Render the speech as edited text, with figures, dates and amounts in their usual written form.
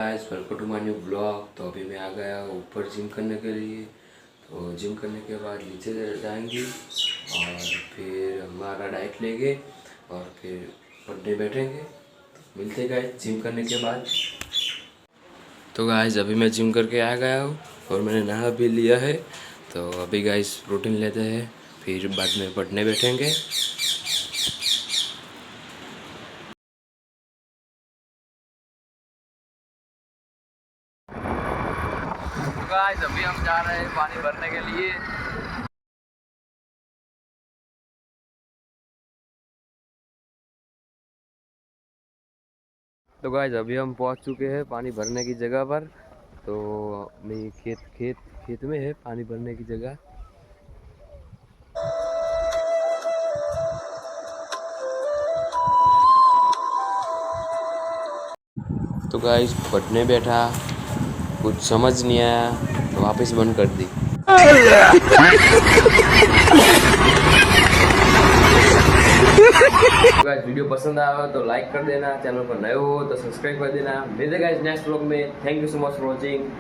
Guys welcome to my new blog. तो अभी मैं आ गया ऊपर जिम करने के लिए। तो जिम करने के बाद नीचे जाएंगे और फिर हमारा डाइट लेंगे और फिर पढ़ने बैठेंगे। मिलते गाइस जिम करने के बाद। तो गाइस अभी मैं जिम करके आ गया हूँ और मैंने नहा भी लिया है। तो अभी गाइस प्रोटीन लेते हैं, फिर बाद में पढ़ने बैठेंगे। तो गाइस अभी हम जा रहे हैं पानी भरने के लिए। तो गाइस अभी हम पहुंच चुके हैं पानी भरने की जगह पर। तो मैं खेत में है पानी भरने की जगह। तो गाइस पढ़ने बैठा, कुछ समझ नहीं आया तो वापस बंद कर दी। गाइस वीडियो पसंद आया तो लाइक कर देना, चैनल पर नए हो तो सब्सक्राइब कर देना। मिलते गाइस नेक्स्ट व्लॉग में। Thank you so much for watching.